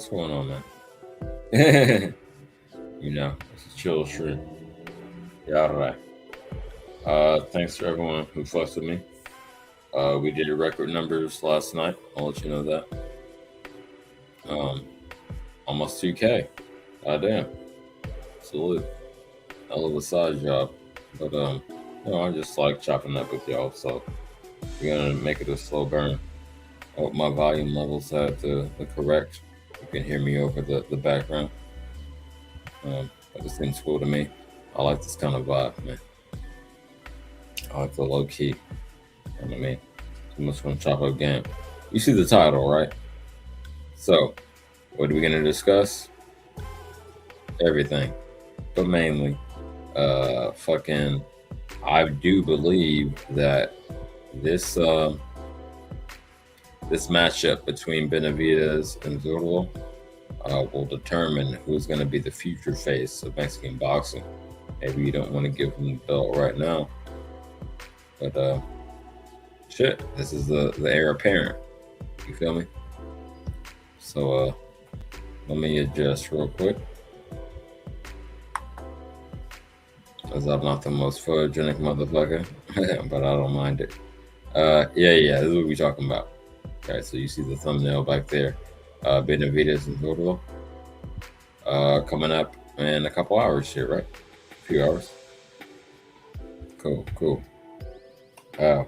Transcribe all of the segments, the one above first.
What's going on, man? It's a chill stream. Yeah, all right. Thanks to everyone who fussed with me. We did record numbers last night. I'll let you know that. Almost 2K. Damn. Salute. Hell of a side job. But I just like chopping up with y'all, so we're gonna make it a slow burn. I hope my volume levels at the correct. You can hear me over the background. But this seems cool to me. I like this kind of vibe, man. I like the low key. You know what I mean? Too much gonna chop up game. You see the title, right? So, what are we gonna discuss? Everything, but mainly, I do believe that this this matchup between Benevidez and Zurdo will determine who's going to be the future face of Mexican boxing. Maybe you don't want to give him the belt right now, but shit, this is the heir apparent. You feel me? So let me adjust real quick, because I'm not the most photogenic motherfucker, but I don't mind it. Yeah, this is what we're talking about. Okay, so you see the thumbnail back there. Benevidez and Zurdo coming up in a couple hours here, right? A few hours. Cool.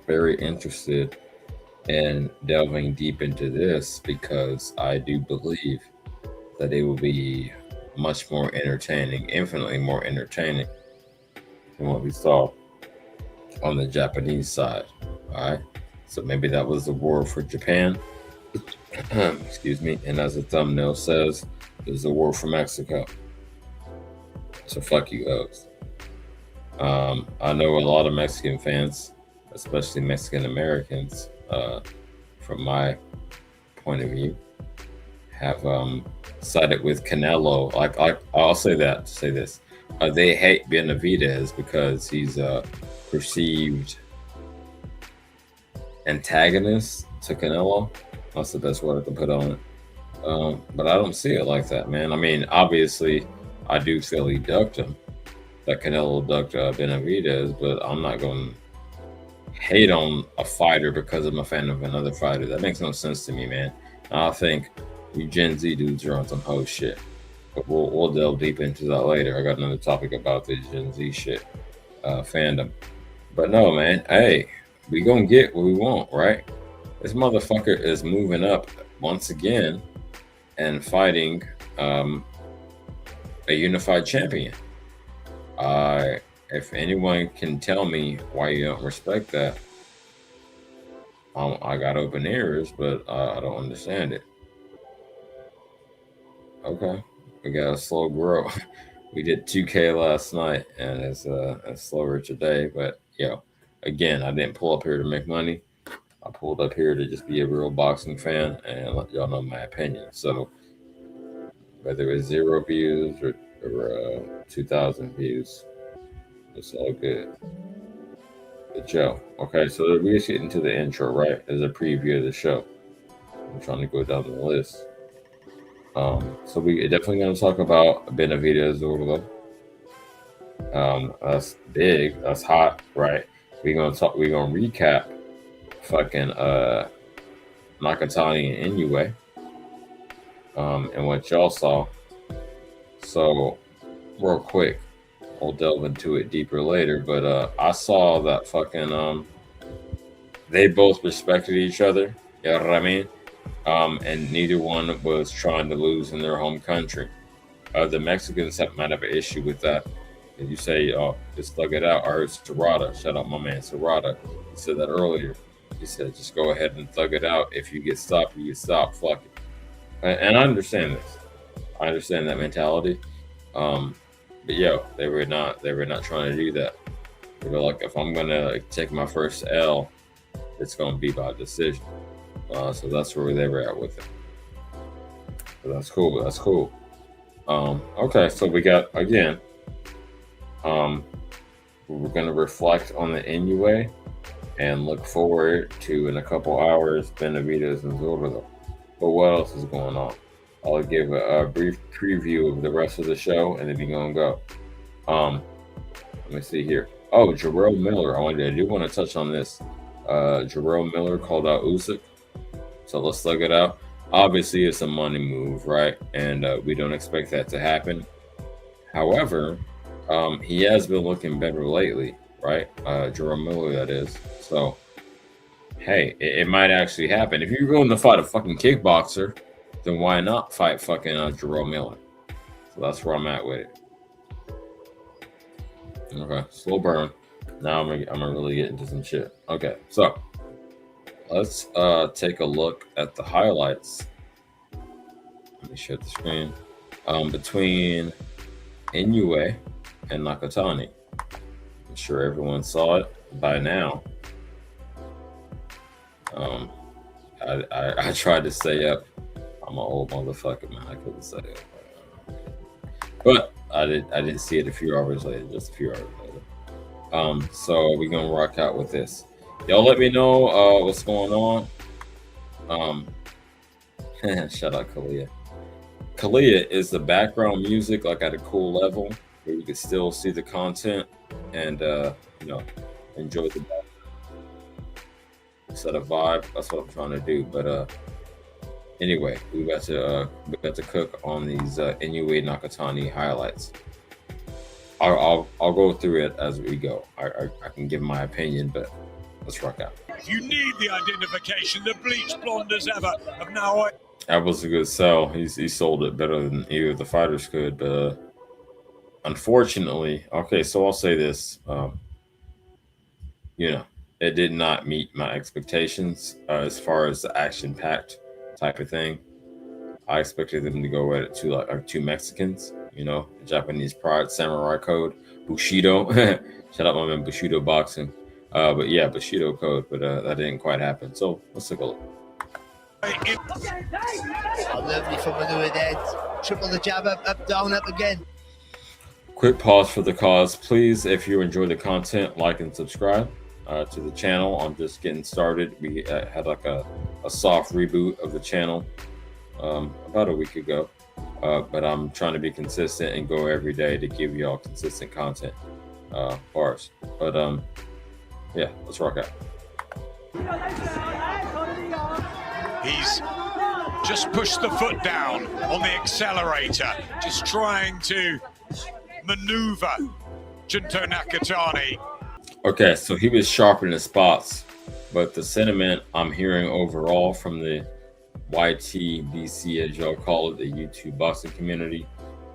Very interested in delving deep into this because I do believe that it will be much more entertaining, infinitely more entertaining than what we saw on the Japanese side. All right, so maybe that was the war for Japan. Excuse me. And as the thumbnail says, there's a war for Mexico. So fuck you, hoes. I know a lot of Mexican fans, especially Mexican Americans, from my point of view, have sided with Canelo. I'll say this. They hate Benavidez because he's a perceived antagonist to Canelo. That's the best word I can put on it. But I don't see it like that, man. I mean, obviously, I do feel he ducked him. That Canelo ducked Benavidez, but I'm not going to hate on a fighter because I'm a fan of another fighter. That makes no sense to me, man. I think you Gen Z dudes are on some hoe shit. But we'll delve deep into that later. I got another topic about this Gen Z shit fandom. But no, man. Hey, we gonna get what we want, right? This motherfucker is moving up once again and fighting a unified champion. If anyone can tell me why you don't respect that, I got open ears, but I don't understand it. Okay, we got a slow grow. We did 2K last night, and it's slower today. But again, I didn't pull up here to make money. I pulled up here to just be a real boxing fan and let y'all know my opinion. So whether it's 0 views or 2,000 views, it's all good. But okay, so we just get into the intro, right? As a preview of the show. I'm trying to go down the list. So we definitely going to talk about Benevidez Zurdo. That's big. That's hot, right? We're gonna recap fucking Nakatani and Inoue, and what y'all saw. So real quick, we'll delve into it deeper later. But I saw that fucking they both respected each other. You know what I mean? And neither one was trying to lose in their home country. The Mexicans might have an issue with that. And you say, just thug it out. I heard Serrata. Shout out my man Serrata. He said that earlier. He said, just go ahead and thug it out. If you get stopped, you get stopped. Fuck it. And I understand this. I understand that mentality. But they were not trying to do that. They were like, if I'm gonna take my first L, it's gonna be by decision. So that's where they were at with it. So that's cool. Okay, so we got again. We're gonna reflect on the Inoue and look forward to in a couple hours Benevidez and Zurdo. But what else is going on? I'll give a brief preview of the rest of the show, and then we're gonna go. Let me see here. Oh, Jerome Miller. I do want to touch on this. Jerome Miller called out Usyk, so let's look it out. Obviously, it's a money move, right? And we don't expect that to happen. However, he has been looking better lately, right? Jerome Miller, that is. So, hey, it might actually happen. If you're going to fight a fucking kickboxer, then why not fight fucking Jerome Miller? So that's where I'm at with it. Okay, slow burn. Now I'm gonna really get into some shit. Okay, so let's take a look at the highlights. Let me share the screen. Between Inoue and Nakatani. I'm sure everyone saw it by now. I tried to stay up. I'm an old motherfucker, man. I couldn't stay up. But I didn't see it a few hours later, just a few hours later. So we're gonna rock out with this. Y'all let me know what's going on. Shout out Kalia. Kalia is the background music, like at a cool level where you can still see the content and enjoy the set of vibe. That's what I'm trying to do. But anyway, we got to cook on these Inoue Nakatani highlights. I'll go through it as we go. I can give my opinion, but let's rock out. You need the identification, the bleach blonde as ever of now. That was a good sell. He sold it better than either of the fighters could, but unfortunately, okay. So I'll say this: it did not meet my expectations as far as the action-packed type of thing. I expected them to go at it two Mexicans, Japanese pride, samurai code, Bushido. Shout out my man Bushido boxing. But yeah, Bushido code, but that didn't quite happen. So let's take a look. Lovely from Inoue there. Triple the jab, up, down, up again. Quick pause for the cause. Please, if you enjoy the content, like and subscribe to the channel. I'm just getting started. We had like a soft reboot of the channel about a week ago. But I'm trying to be consistent and go every day to give y'all consistent content bars. But yeah, let's rock out. He's just pushed the foot down on the accelerator, just trying to maneuver Junto Nakatani. Okay, so he was sharp in the spots, but the sentiment I'm hearing overall from the YTBC, as y'all call it, the YouTube boxing community,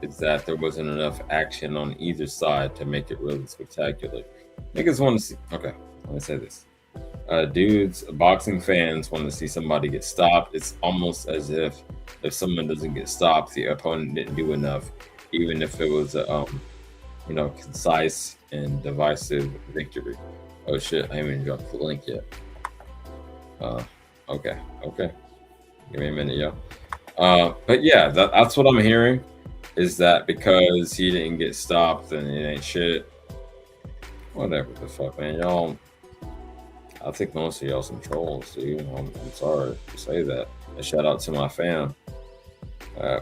is that there wasn't enough action on either side to make it really spectacular. Niggas want to see. Okay, let me say this. Dudes, boxing fans want to see somebody get stopped. It's almost as if someone doesn't get stopped, the opponent didn't do enough, even if it was a concise and divisive victory. Oh shit, I haven't even dropped the link yet. Okay. Give me a minute, yo. But yeah, that's what I'm hearing, is that because he didn't get stopped, then it ain't shit. Whatever the fuck, man. Y'all, I think most of y'all some trolls, dude. I'm sorry to say that. A shout out to my fam.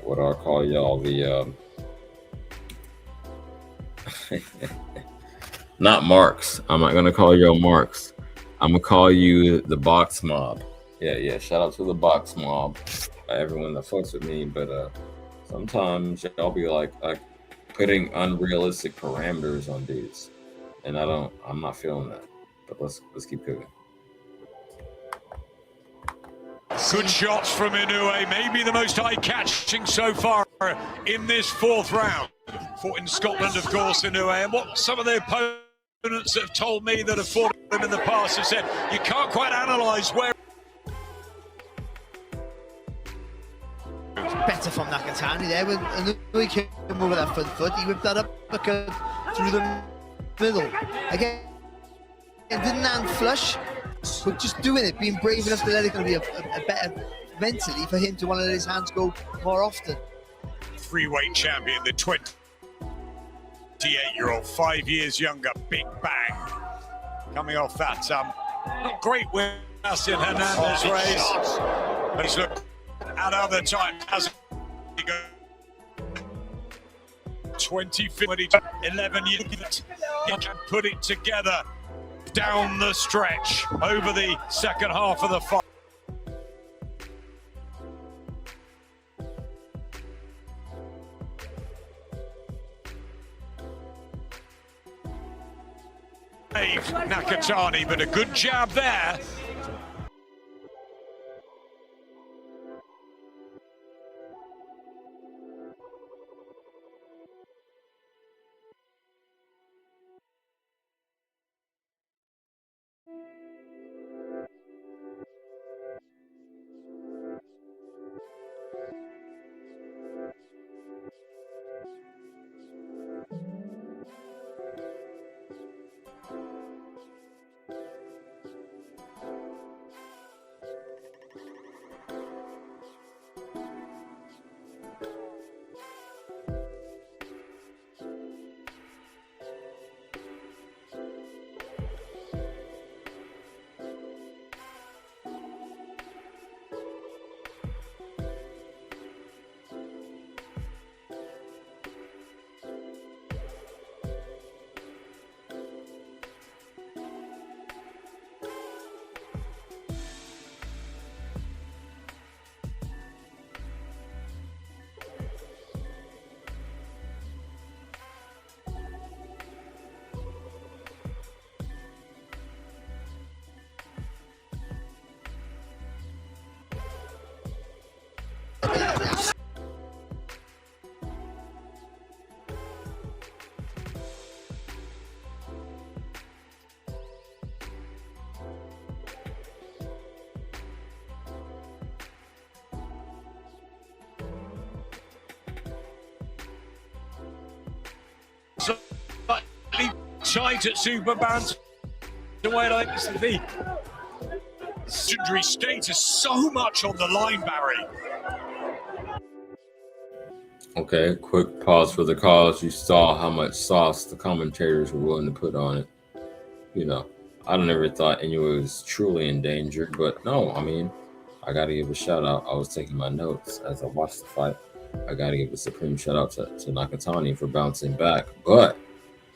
What I'll call y'all the not marks. I'm not gonna call y'all marks. I'm gonna call you the box mob. Yeah. Shout out to the box mob. Everyone that fucks with me, but sometimes y'all be like putting unrealistic parameters on dudes, and I'm not feeling that. But let's keep cooking. Good shots from Inoue, maybe the most eye-catching so far in this fourth round. Fought in Scotland, of course, Inoue, and what some of the opponents that have told me that have fought him in the past have said, you can't quite analyse where. Better from Nakatani there. When Inoue came over that front foot, he whipped that uppercut through the middle. Again, it didn't land flush, but just doing it, being brave enough to let it be a better mentally for him to want to let his hands go more often. Freeweight champion, the 28-year-old, 5 years younger, Big Bang. Coming off that not great win in Hernandez race, but he's looked at other times, hasn't 25, 11 years. He can put it together down the stretch over the second half of the fight. Nakatani, but a good jab there. Slightly tight at super bantamweight. I think this is the secondary status so much on the line, Barry. Okay, quick pause for the cause. You saw how much sauce the commentators were willing to put on it. You know, I never thought Inoue was truly in danger, but no, I mean, I got to give a shout out. I was taking my notes as I watched the fight. I got to give a supreme shout out to Nakatani for bouncing back. But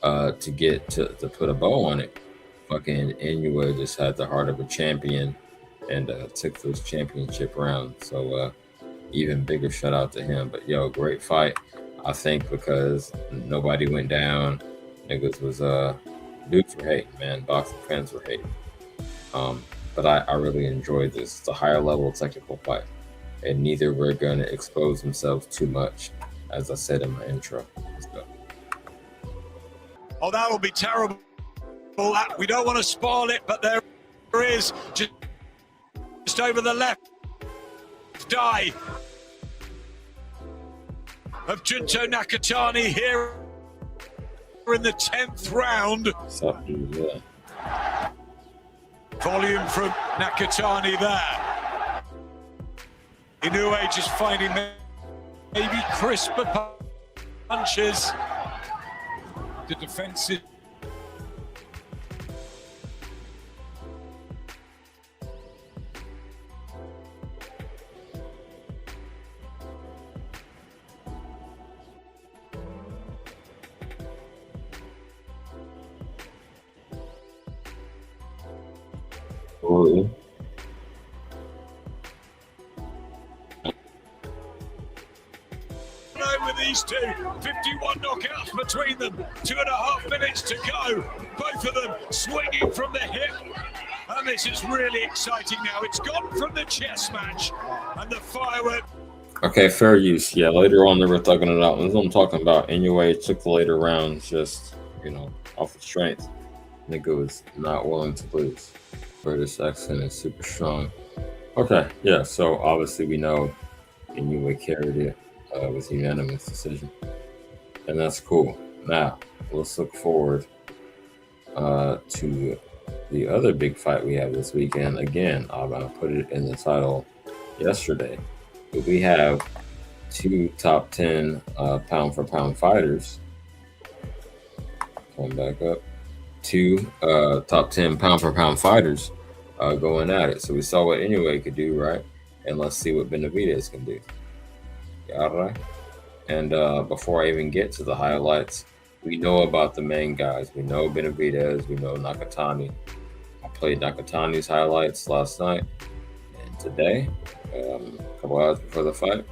to get to put a bow on it, fucking Inoue just had the heart of a champion and took those championship rounds. So even bigger shout out to him. But yo, great fight. I think because nobody went down. Niggas was dudes were hating, man. Boxing fans were hating. But I really enjoyed this. It's a higher level technical fight. And neither were going to expose themselves too much, as I said in my intro. Let's go. Oh, that'll be terrible. We don't want to spoil it, but there is just over the left eye of Junto Nakatani here in the 10th round. What's up, dude? Yeah. Volume from Nakatani there. Inoue just finding maybe crisper punches. The defensive. Really? With these two, 51 knockouts between them, 2.5 minutes to go. Both of them swinging from the hip. And this is really exciting now. It's gone from the chess match and the firework. Okay, fair use. Yeah, later on they were thugging it out. That's what I'm talking about. Anyway, took the later rounds just, you know, off of strength. Nigga was not willing to lose. British accent is super strong. Okay, yeah, so obviously we know Inoue carried it with unanimous decision. And that's cool. Now, let's look forward to the other big fight we have this weekend. Again, I'm going to put it in the title yesterday. But we have two top 10 pound for pound fighters. Come back up. Two top 10 pound for pound fighters going at it. So we saw what Inoue could do, right? And let's see what Benavidez can do. All right. And before I even get to the highlights, we know about the main guys. We know Benevidez. We know Nakatani. I played Nakatani's highlights last night and today, a couple hours before the fight.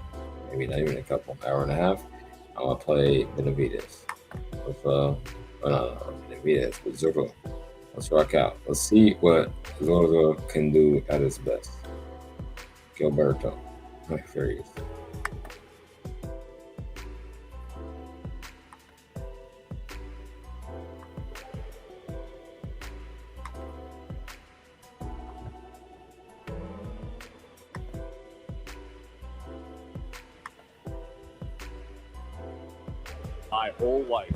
Maybe not even a couple, hour and a half. I'm gonna play Benevidez with Benevidez with Zurdo. Let's rock out. Let's see what Zurdo can do at his best. Gilberto. There he is. My whole life.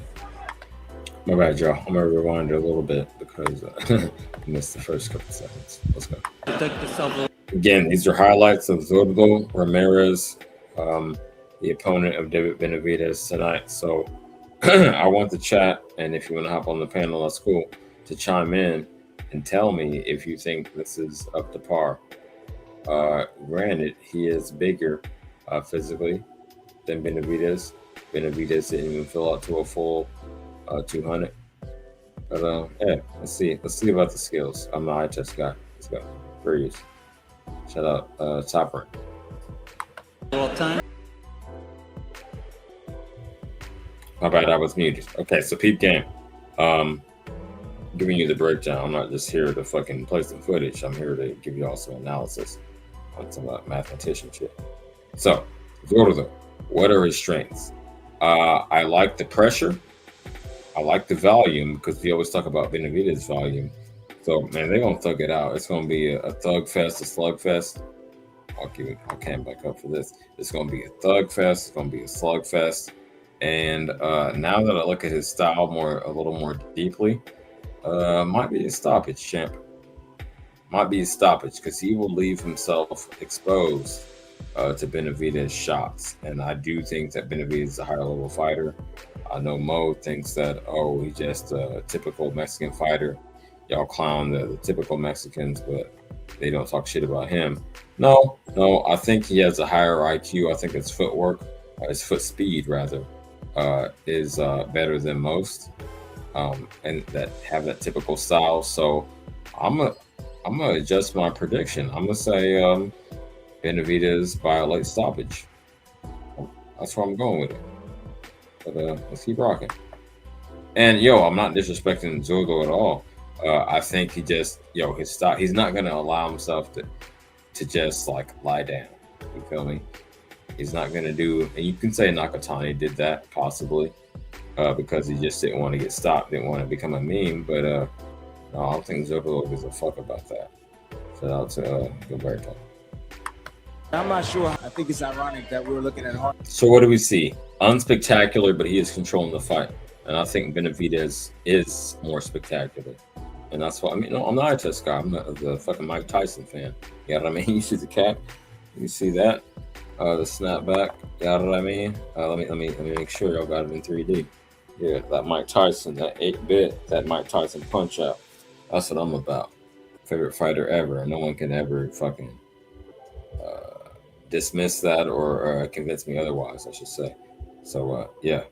My bad, y'all. I'm gonna rewind it a little bit because I missed the first couple seconds. Let's go. Again, these are highlights of Zurdo Ramirez, the opponent of David Benavidez tonight. So I want the chat, and if you want to hop on the panel, that's cool, to chime in and tell me if you think this is up to par. Granted, he is bigger physically than Benavidez. Benavidez didn't even fill out to a full 200. But yeah, let's see. Let's see about the skills. I'm the eye test guy. Let's go. Freeze. Shout out Topper. My bad, I was muted. Okay, so peep game. Giving you the breakdown. I'm not just here to fucking play some footage. I'm here to give you all some analysis on some mathematician shit. So, Zurdo, what are his strengths? I like the pressure. I like the volume because we always talk about Benevidez volume. So, man, they're going to thug it out. It's going to be a thug fest, a slug fest. I'll cam back up for this. It's going to be a thug fest. It's going to be a slug fest. And now that I look at his style a little more deeply, might be a stoppage, champ. Might be a stoppage because he will leave himself exposed to Benevidez shots. And I do think that Benevidez is a higher level fighter. I know Mo thinks that, oh, he's just a typical Mexican fighter. Y'all clown the typical Mexicans, but they don't talk shit about him. No, I think he has a higher IQ. I think his footwork, his foot speed rather, is better than most, and that have that typical style. So I'm gonna adjust my prediction. I'm gonna say Benevidez by a late stoppage. That's where I'm going with it. But let's keep rocking. And I'm not disrespecting Zurdo at all. I think he just, his style, he's not going to allow himself to just like lie down. You feel me? He's not going to do, and you can say Nakatani did that possibly because he just didn't want to get stopped, didn't want to become a meme. But no, I don't think Zurdo gives a fuck about that. Shout out to Gilberto. I'm not sure. I think it's ironic that we're looking at hard. So what do we see? Unspectacular, but he is controlling the fight. And I think Benevidez is more spectacular. And that's why, I'm not a test guy. I'm the fucking Mike Tyson fan. You know what I mean? You see the cap? You see that? The snapback? You know what I mean? Let me make sure y'all got it in 3D. Yeah, that Mike Tyson, that 8-bit, that Mike Tyson punch out. That's what I'm about. Favorite fighter ever. No one can ever fucking dismiss that or convince me otherwise, I should say. So yeah,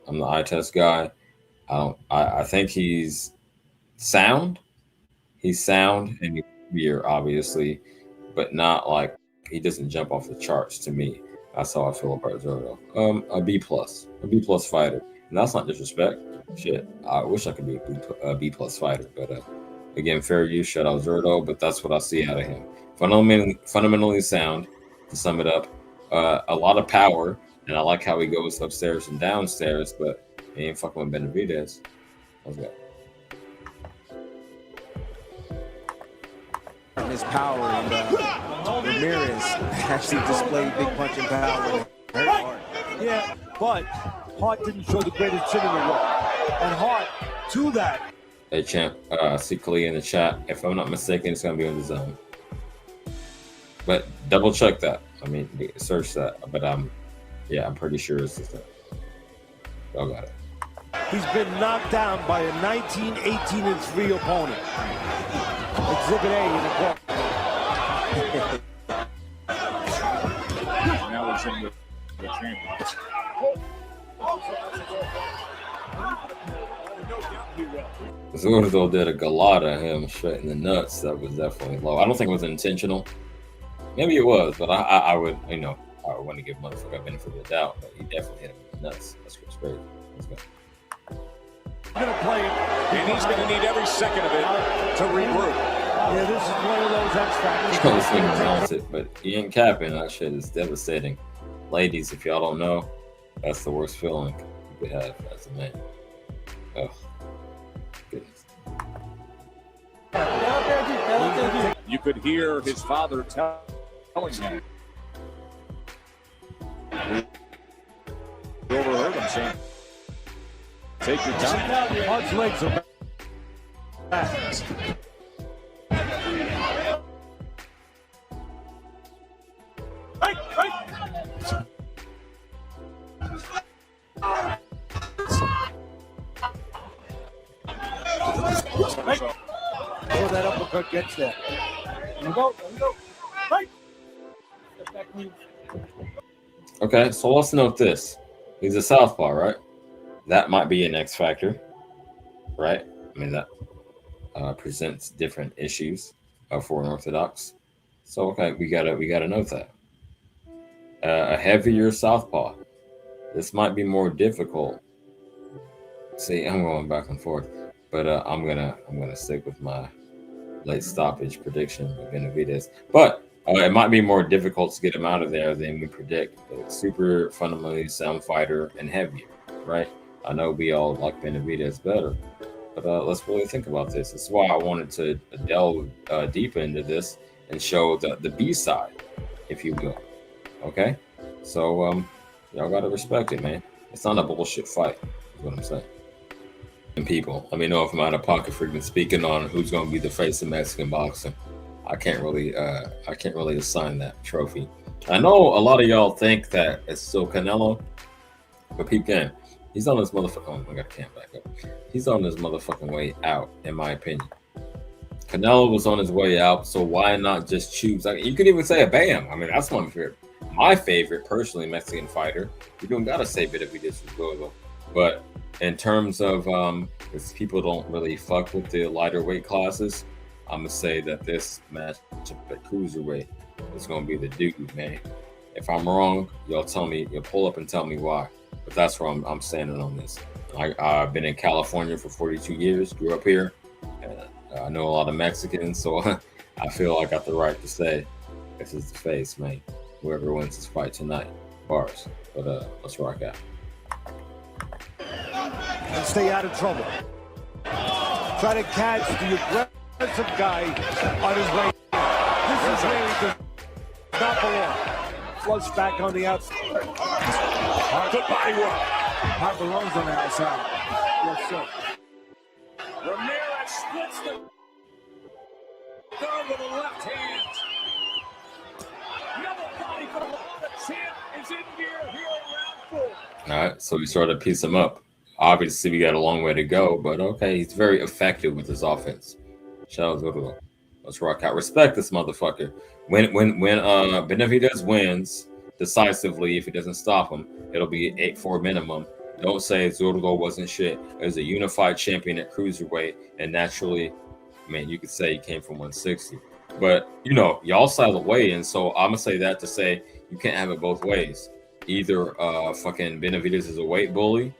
I'm the eye test guy. I think he's sound. He's sound and he's severe, obviously, but not like he doesn't jump off the charts to me. That's how I feel about Zurdo. A B plus fighter, and that's not disrespect. Shit, I wish I could be a B plus fighter, but again, fair use. Shout out Zurdo, but that's what I see out of him. Fundamentally sound. To sum it up, a lot of power, and I like how he goes upstairs and downstairs, but he ain't fucking with Benavidez. Let's go. His power, and Ramirez actually displayed big punching power. Yeah, but Hart didn't show the greatest chin in the world. And Hart, to that. Hey, champ, see Kali in the chat. If I'm not mistaken, it's going to be on the zone. But double check that. Search that. But I'm pretty sure it's the same. Y'all got it. He's been knocked down by a 19, 18-3 opponent. Exhibit A in the book. Now we're seeing the champions. Zurdo did a galata him straight in the nuts. That was definitely low. I don't think it was intentional. Maybe it was, but I would, I would want to give motherfucker a benefit of the doubt, but he definitely hit him in the nuts. That's great. Let's go. He's going to play it, and he's going to need every second of it to regroup. Yeah, this is one of those X factors. He's probably swinging around it, but he ain't capping. That shit is devastating. Ladies, if y'all don't know, that's the worst feeling you could have as a man. Oh, goodness. You could hear his father telling him. He overheard him saying, "Take your time." Hard's legs are back. So that uppercut gets there. Let me go. Right. Okay, so let's note this. He's a southpaw, right? That might be an X factor, right? I mean, that presents different issues for an orthodox. So, okay, we gotta note that. A heavier southpaw. This might be more difficult. See, I'm going back and forth, but I'm gonna stick with my late stoppage prediction with Benevidez. But it might be more difficult to get him out of there than we predict. Super fundamentally sound fighter and heavier, right? I know we all like Benavidez better, but let's really think about this. That's why I wanted to delve deep into this and show the B side, if you will. Okay, so y'all gotta respect it, man. It's not a bullshit fight, is what I'm saying. And people, let me know if I'm out of pocket for even speaking on who's gonna be the face of Mexican boxing. I can't really assign that trophy. I know a lot of y'all think that it's still Canelo, but peep game. He's on his motherfucking. Oh, I got the cam back up. He's on his motherfucking way out, in my opinion. Canelo was on his way out, so why not just choose? Like, you could even say a Bam. I mean, that's my favorite personally Mexican fighter. You don't gotta say Benavidez as well, but in terms of because people don't really fuck with the lighter weight classes, I'm gonna say that this match at cruiserweight is gonna be the dude, man. If I'm wrong, y'all tell me. You'll pull up and tell me why. But that's where I'm standing on this. I've been in California for 42 years. Grew up here. And I know a lot of Mexicans, so I feel I got the right to say this is the face, man. Whoever wins this fight tonight, bars. But let's rock out. And stay out of trouble. Try to catch the aggressive guy on his way. This is where he does not belong. Flush back on the outside. Good body work. Hard belongs on the outside. Yes, sir. Ramirez splits the third with the left hand. Another body for the champ is in here around 4. All right, so we sort of piece him up. Obviously, we got a long way to go, but okay, he's very effective with his offense. Shout out Zurdo. Let's rock out. Respect this motherfucker. When Benevidez wins decisively, if he doesn't stop him, it'll be 8-4 minimum. Don't say Zurdo wasn't shit. As a unified champion at cruiserweight, and naturally, I mean, you could say he came from 160. But y'all saw the weigh-in, so I'm gonna say that to say you can't have it both ways. Either fucking Benevidez is a weight bully,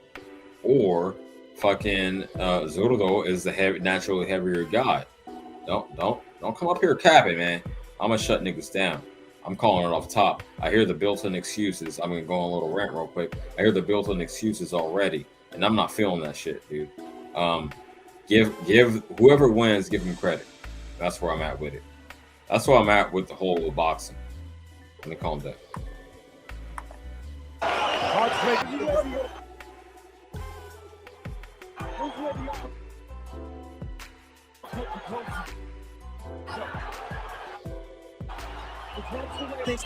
or fucking Zurdo is the naturally heavier guy. Don't come up here capping, man. I'm gonna shut niggas down. I'm calling it off top. I hear the built-in excuses. I'm gonna go on a little rant real quick. I hear the built-in excuses already, and I'm not feeling that shit, dude. Give whoever wins, give him credit. That's where I'm at with it. That's where I'm at with the whole boxing. Let me calm down.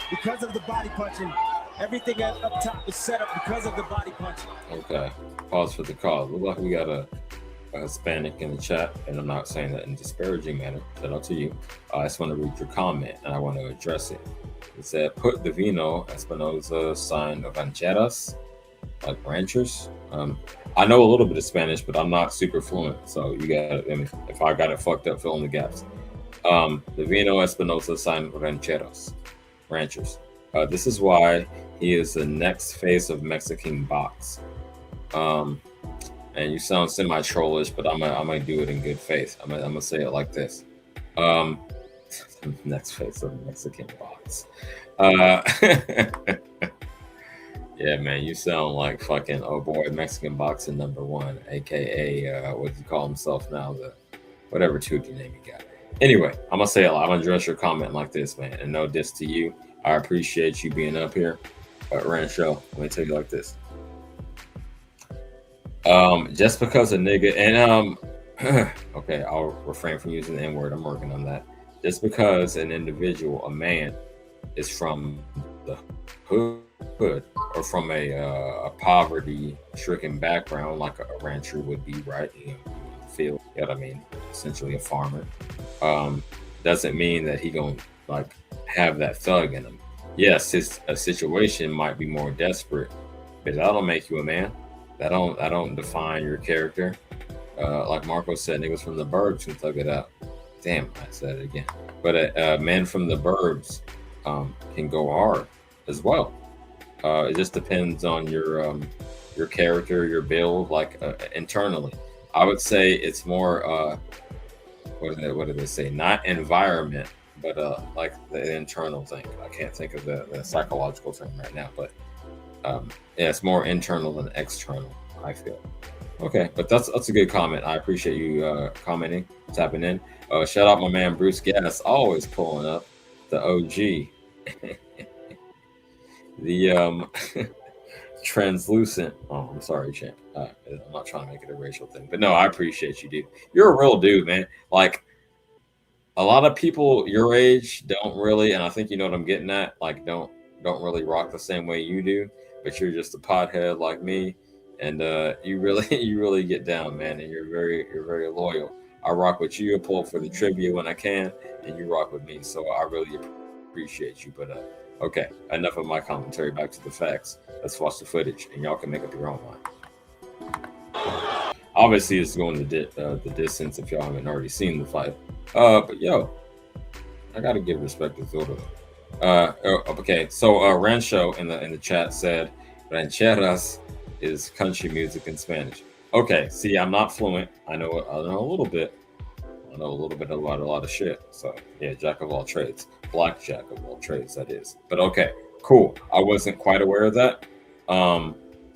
Because of the body punching, everything up top is set up because of the body punching. Okay, pause for the cause. Look like we got a Hispanic in the chat, and I'm not saying that in a disparaging manner. Shout out to you. I just want to read your comment, and I want to address it. It said, put Divino Espinosa sign of Ancheras. like ranchers. I know a little bit of Spanish, but I'm not super fluent. So you got, I mean, if I got it fucked up, fill in the gaps. Divino Espinosa signed rancheros, ranchers. This is why he is the next face of Mexican box. And you sound semi-trollish, but I'm gonna do it in good faith. I'm gonna say it like this. Next face of Mexican box. Yeah, man, you sound like fucking, oh boy, Mexican boxing #1, aka what does he call himself now? The whatever Tukey name he got. Anyway, I'm gonna say it. I'm gonna address your comment like this, man, and no diss to you. I appreciate you being up here, Rancho. Let me tell you like this. Just because a nigga and okay, I'll refrain from using the N-word. I'm working on that. Just because an individual, a man, is from the hood or from a poverty-stricken background, like a rancher would be, right? You know, field, you know what I mean? Essentially a farmer. Doesn't mean that he gonna like have that thug in him. Yes, his situation might be more desperate, but that don't make you a man. That don't define your character. Like Marco said, niggas from the burbs can thug it out. Damn, I said it again. But men from the burbs can go hard as well. It just depends on your character, your build, like internally. I would say it's more what did they say? Not environment, but like the internal thing. I can't think of the psychological thing right now, but yeah, it's more internal than external, I feel. Okay, but that's a good comment. I appreciate you commenting, tapping in. Shout out my man Bruce Gass, always pulling up, the OG. The translucent. Oh, I'm sorry, champ. I'm not trying to make it a racial thing, but no, I appreciate you, dude. You're a real dude, man. Like a lot of people your age don't really, and I think you know what I'm getting at. Like don't really rock the same way you do, but you're just a pothead like me, and you really get down, man. And you're very loyal. I rock with you, pull for the trivia when I can, and you rock with me. So I really appreciate you. But okay, enough of my commentary. Back to the facts. Let's watch the footage, and y'all can make up your own mind. Obviously, it's going the distance if y'all haven't already seen the fight. But yo, I gotta give respect to Zurdo. Okay, so Rancho in the chat said rancheras is country music in Spanish. Okay, see, I'm not fluent. I know a little bit. I know a little bit about a lot of shit. So yeah, jack of all trades, blackjack of all trades, that is. But okay, cool. I wasn't quite aware of that.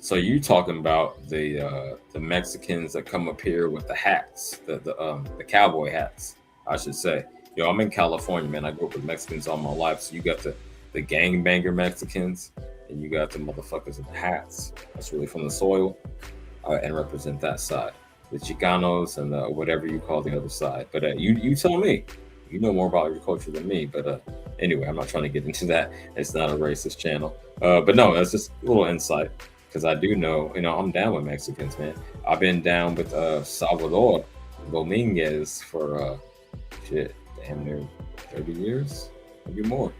So you talking about the Mexicans that come up here with the hats, the cowboy hats, I should say. Yo, I'm in California, man. I grew up with Mexicans all my life. So you got the gangbanger Mexicans, and you got the motherfuckers in the hats. That's really from the soil, and represent that side. The Chicanos and whatever you call the other side. But you tell me. You know more about your culture than me. But anyway, I'm not trying to get into that. It's not a racist channel. But no, that's just a little insight. Because I do know, I'm down with Mexicans, man. I've been down with Salvador Dominguez for damn near 30 years, maybe more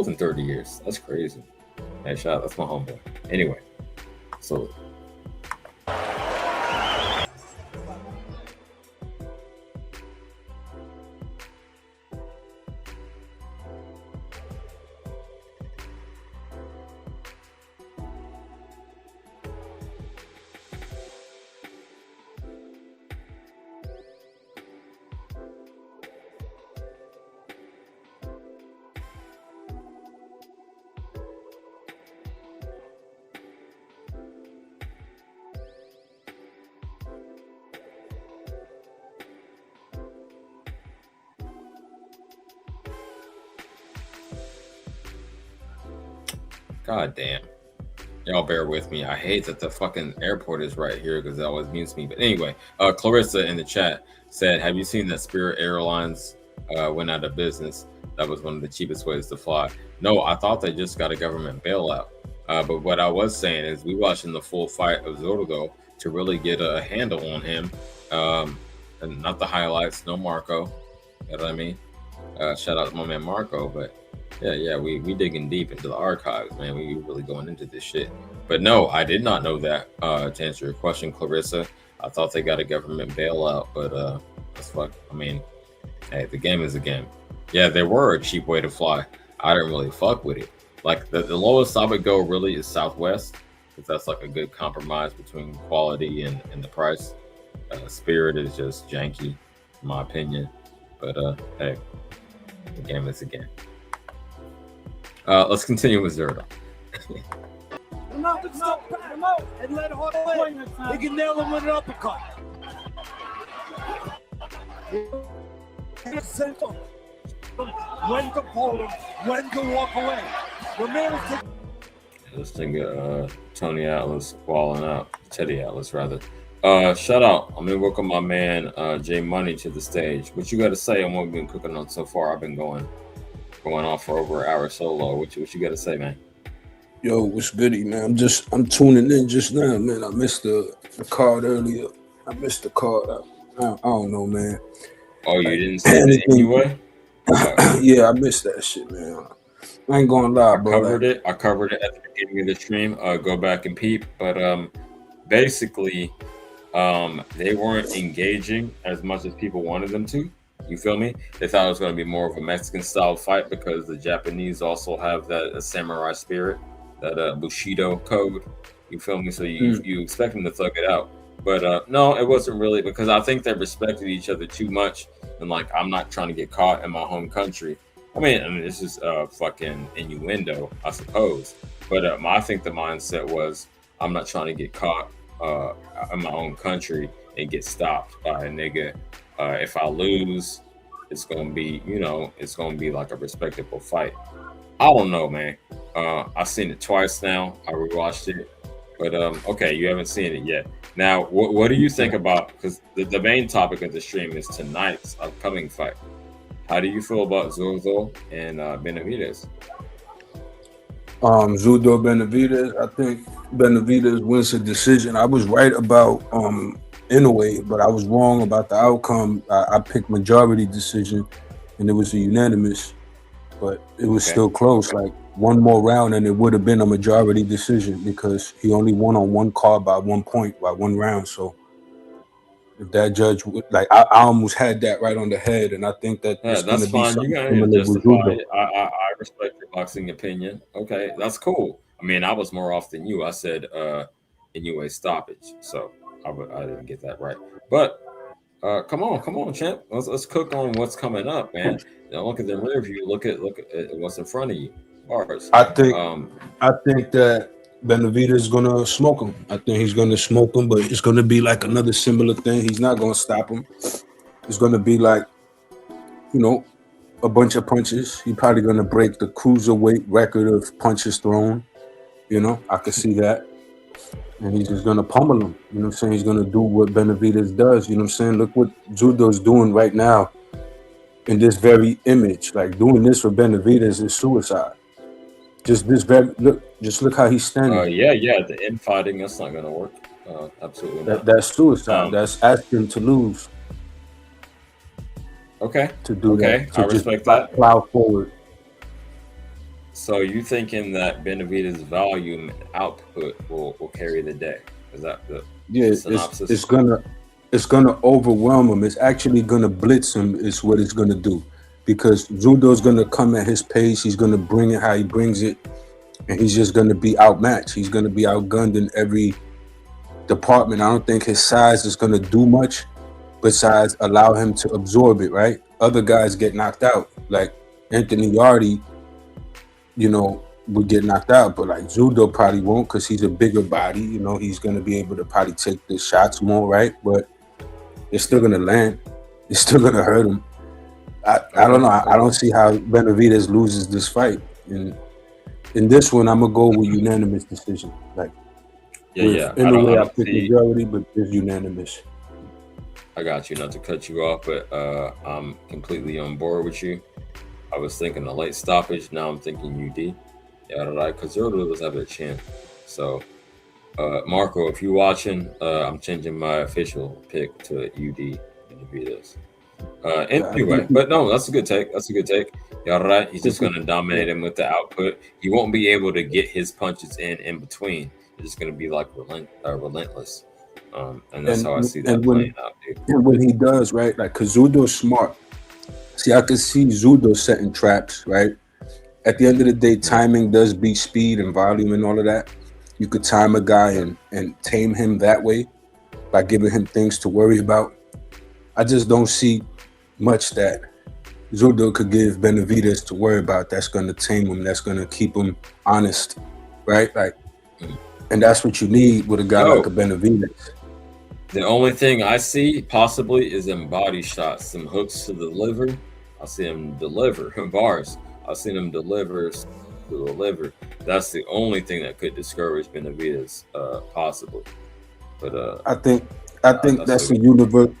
than 30 years. That's crazy. Hey, shout out, that's my homeboy. Anyway, so God damn. Y'all bear with me. I hate that the fucking airport is right here because it always mutes me. But anyway, Clarissa in the chat said, have you seen that Spirit Airlines went out of business? That was one of the cheapest ways to fly. No, I thought they just got a government bailout. But what I was saying is we watching the full fight of Zurdo to really get a handle on him. And not the highlights, no Marco. You know what I mean? Shout out to my man Marco, but Yeah, we digging deep into the archives, man. We really going into this shit. But no, I did not know that. To answer your question, Clarissa, I thought they got a government bailout, but that's fuck. I mean, hey, the game is a game. Yeah, they were a cheap way to fly. I didn't really fuck with it. Like the lowest I would go really is Southwest, because that's like a good compromise between quality and the price. Spirit is just janky, in my opinion. But hey, the game is a game. Let's continue with Zurdo. Come out, and let hard play. They can nail him with an uppercut. When to pull him, when to walk away. Ramirez. This nigga Tony Atlas walling out, Teddy Atlas rather. Shout out. I'm gonna welcome my man Jay Money to the stage. What you got to say on what we've been cooking on so far? I've been going on for over an hour solo. What you got to say, man? Yo, what's goody, man? I'm tuning in just now, man. I missed the card earlier. I missed the card. I don't know, man. Oh, you didn't see it anyway? Yeah, I missed that shit, man. I ain't gonna lie, bro. I covered it at the beginning of the stream. Go back and peep. But basically, they weren't engaging as much as people wanted them to. You feel me? They thought it was going to be more of a Mexican style fight because the Japanese also have that samurai spirit, that Bushido code. You feel me? So you expect them to thug it out. But no, it wasn't really, because I think they respected each other too much. And like, I'm not trying to get caught in my home country. I mean, this is fucking innuendo, I suppose. But I think the mindset was, I'm not trying to get caught in my own country and get stopped by a nigga. If I lose, it's gonna be, it's gonna be like a respectable fight. I don't know, man. I've seen it twice now. I rewatched it, but okay, you haven't seen it yet. Now, what do you think about? Because the main topic of the stream is tonight's upcoming fight. How do you feel about Zurdo and Benevidez? Zurdo Benavidez. I think Benavidez wins the decision. I was right about Inoue, but I was wrong about the outcome. I picked majority decision, and it was a unanimous, but it was still close. Like one more round, and it would have been a majority decision because he only won on one card by 1 point, by 1 round. So if that judge would, like, I almost had that right on the head, and I think that that's fine. You gotta justify it. I respect your boxing opinion. Okay, that's cool. I mean, I was more off than you. I said Inoue stoppage, so I didn't get that right. But come on, champ. Let's cook on what's coming up, man. Don't look at the rear view. Look at what's in front of you. Bars. I think that Benavidez is gonna smoke him. I think he's gonna smoke him, but it's gonna be like another similar thing. He's not gonna stop him. It's gonna be like, a bunch of punches. He's probably gonna break the cruiserweight record of punches thrown. I could see that. And he's just gonna pummel him. You know what I'm saying? He's gonna do what Benevidez does. You know what I'm saying? Look what Zurdo's doing right now in this very image. Like, doing this for Benevidez is suicide. Just look how he's standing. Yeah. The infighting, that's not gonna work. Absolutely not. That's suicide. That's asking to lose. Okay. To do that. To I respect that. Plow forward. So you thinking that Benevidez's volume and output will carry the day? Is that the synopsis? It's gonna overwhelm him. It's actually gonna blitz him. Is what it's gonna do, because Zurdo's gonna come at his pace. He's gonna bring it how he brings it, and he's just gonna be outmatched. He's gonna be outgunned in every department. I don't think his size is gonna do much besides allow him to absorb it. Right? Other guys get knocked out, like Anthony Yardy. Would get knocked out, but like Zurdo probably won't, because he's a bigger body. He's gonna be able to probably take the shots more, right? But it's still gonna land. It's still gonna hurt him. I don't know. I don't see how Benavidez loses this fight. And in this one, I'm gonna go with unanimous decision. Like, in the way I pick majority, but it's unanimous. I got you. Not to cut you off, but I'm completely on board with you. I was thinking a late stoppage. Now I'm thinking UD. Yeah, right. Because Zurdo does have a chance. So, Marco, if you're watching, I'm changing my official pick to UD Benavidez. Anyway, but no, that's a good take. That's a good take. You're right. He's just going to dominate him with the output. He won't be able to get his punches in between. It's just going to be like relentless. And that's how I see that playing out, dude. And when he does, right, like, because Zurdo's smart. See, I can see Zurdo setting traps, right? At the end of the day, timing does beat speed and volume and all of that. You could time a guy and tame him that way by giving him things to worry about. I just don't see much that Zurdo could give Benavidez to worry about that's going to tame him, that's going to keep him honest, right? Like, and that's what you need with a guy like a Benavidez. The only thing I see possibly is them body shots, some hooks to the liver. I see him deliver bars. I've seen him deliver to the liver. That's the only thing that could discourage Benavidez, possibly. But I think that's a universal.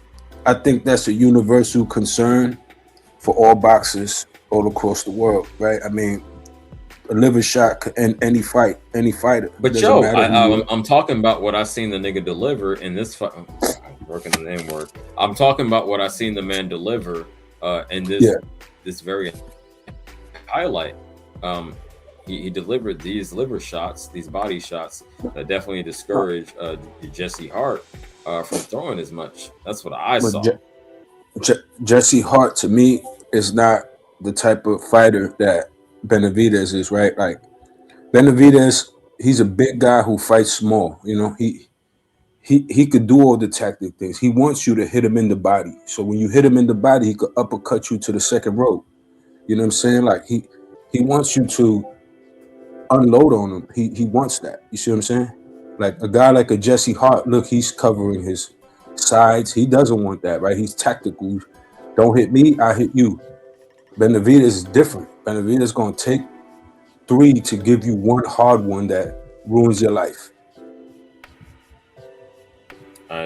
I think that's a universal concern for all boxers all across the world, right? I mean, a liver shot could end any fight, any fighter. But Joe, I'm talking about what I seen the nigga deliver in this fight. Working the name word. I'm talking about what I seen the man deliver in this very highlight. He delivered these liver shots, these body shots that definitely discourage Jesse Hart from throwing as much. That's what I saw. Jesse Hart, to me, is not the type of fighter that Benavidez is, right? Like, Benavidez, he's a big guy who fights small. You know, he could do all the tactic things. He wants you to hit him in the body. So when you hit him in the body, he could uppercut you to the second row. You know what I'm saying? Like, he wants you to unload on him. He wants that. You see what I'm saying? Like, a guy like a Jesse Hart, look, he's covering his sides. He doesn't want that, right? He's tactical. Don't hit me, I hit you. Benavidez is different. Benavidez is going to take 3 to give you one hard one that ruins your life.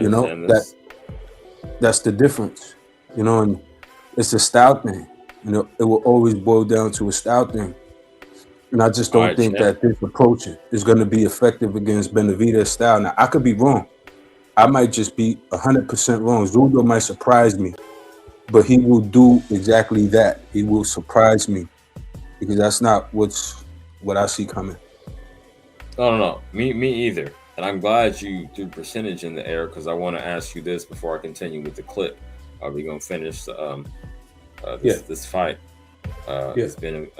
You know, that's the difference. You know, and it's a style thing. You know, it will always boil down to a style thing. And I just don't think that this approach is going to be effective against Benavidez style. Now, I could be wrong. I might just be 100% wrong. Zurdo might surprise me, but he will do exactly that. He will surprise me because that's not what I see coming. No. Me either. And I'm glad you threw percentage in the air because I want to ask you this before I continue with the clip. Are we going to finish this fight? It's been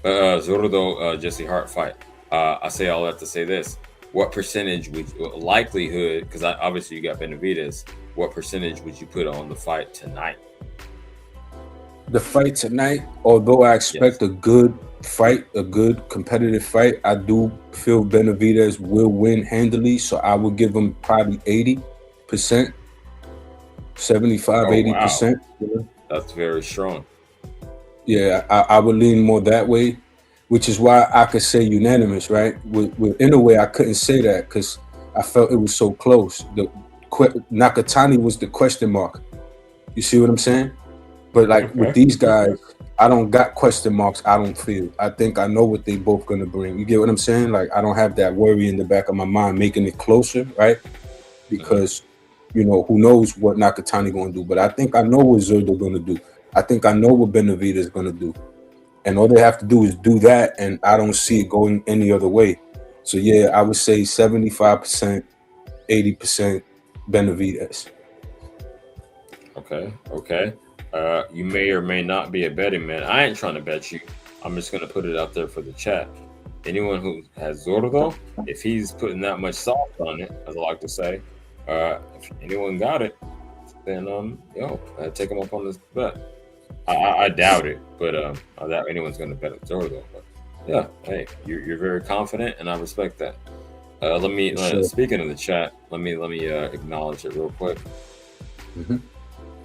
Zurdo Jesse Hart fight. I say all that to say this: what percentage likelihood? Because obviously you got Benevidez. What percentage would you put on the fight tonight? The fight tonight, although I expect a good fight, a good competitive fight, I do feel Benavidez will win handily. So I will give him probably 80%, 75, 80%. Wow. That's very strong. Yeah, I would lean more that way, which is why I could say unanimous, right? With Inoue, I couldn't say that because I felt it was so close. Nakatani was the question mark. You see what I'm saying? But like with these guys, I don't got question marks. I don't feel. I think I know what they both gonna bring. You get what I'm saying? Like I don't have that worry in the back of my mind making it closer, right? Because you know who knows what Nakatani gonna do. But I think I know what Zurdo gonna do. I think I know what Benevidez is gonna do, and all they have to do is do that, and I don't see it going any other way. So yeah, I would say 75%, 80% Benevidez. Okay. You may or may not be a betting man. I ain't trying to bet you. I'm just going to put it out there for the chat. Anyone who has Zurdo, if he's putting that much salt on it, as I like to say, if anyone got it, then take him up on this bet. I doubt it, but I doubt anyone's going to bet Zurdo. But yeah, hey, you're very confident, and I respect that. Speaking of the chat, let me acknowledge it real quick.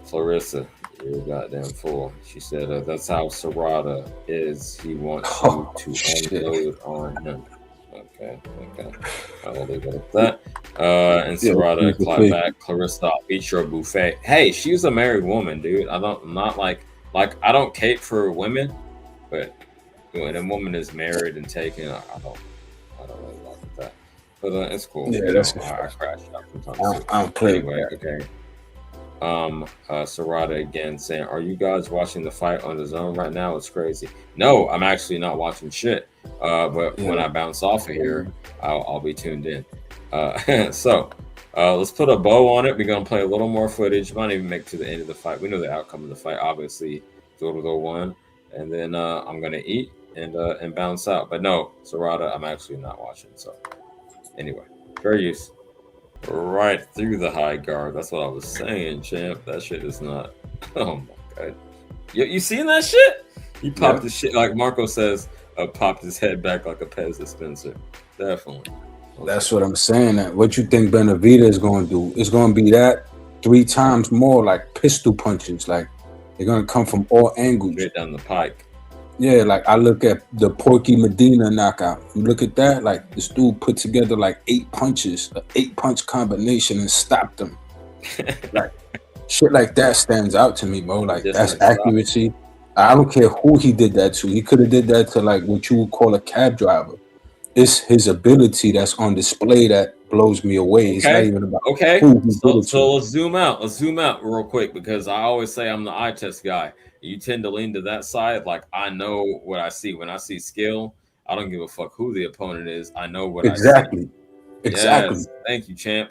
Clarissa, you're goddamn fool. She said that's how Serrata is. He wants you to unload on him. Okay. I will leave it at that. And Serrata clap back. Clarissa, eat your buffet. Hey, she's a married woman, dude. I don't cape for women, but when a woman is married and taken, I don't really like that. But it's cool. Yeah, that's I crash out sometimes. I don't play anyway. Okay. Serrata again saying, "Are you guys watching the fight on the zone right now? It's crazy." No, I'm actually not watching shit. But when I bounce off of here, I'll be tuned in. So let's put a bow on it. We're gonna play a little more footage. Might even make it to the end of the fight. We know the outcome of the fight. Obviously, Zurdo won, and then I'm gonna eat and bounce out. But no, Serrata, I'm actually not watching. So anyway, fair use. Right through the high guard. That's what I was saying, champ. That shit is not. Oh my god. You seen that shit? He popped his shit like Marco says. Popped his head back like a Pez dispenser. Definitely. Okay. That's what I'm saying. What you think Benavidez is going to do? It's going to be that 3 times more, like pistol punches. Like they're going to come from all angles. Straight down the pike. Yeah, like I look at the Porky Medina knockout. You look at that, like this dude put together like 8 punches, an 8-punch combination, and stopped them. Like shit like that stands out to me, bro. Like that's accuracy. I don't care who he did that to. He could have did that to like what you would call a cab driver. It's his ability that's on display that blows me away. It's not even about who he did it so to. let's zoom out. Let's zoom out real quick because I always say I'm the eye test guy. You tend to lean to that side. Like I know what I see. When I see skill, I don't give a fuck who the opponent is. I know what I see. Exactly. Yes. Thank you, champ.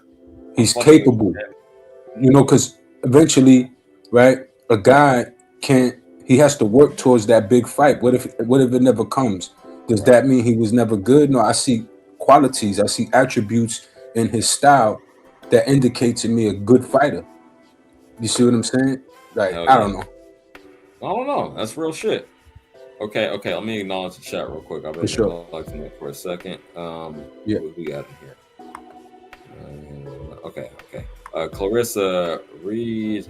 He's capable. You know, because eventually, right, a guy can't. He has to work towards that big fight. What if it never comes? Does that mean he was never good? No, I see qualities. I see attributes in his style that indicate to me a good fighter. You see what I'm saying? Like, I don't know. I don't know. That's real shit. Okay. Let me acknowledge the chat real quick. I'll be like for a second. Yeah. What we got in here? Okay. Clarissa, read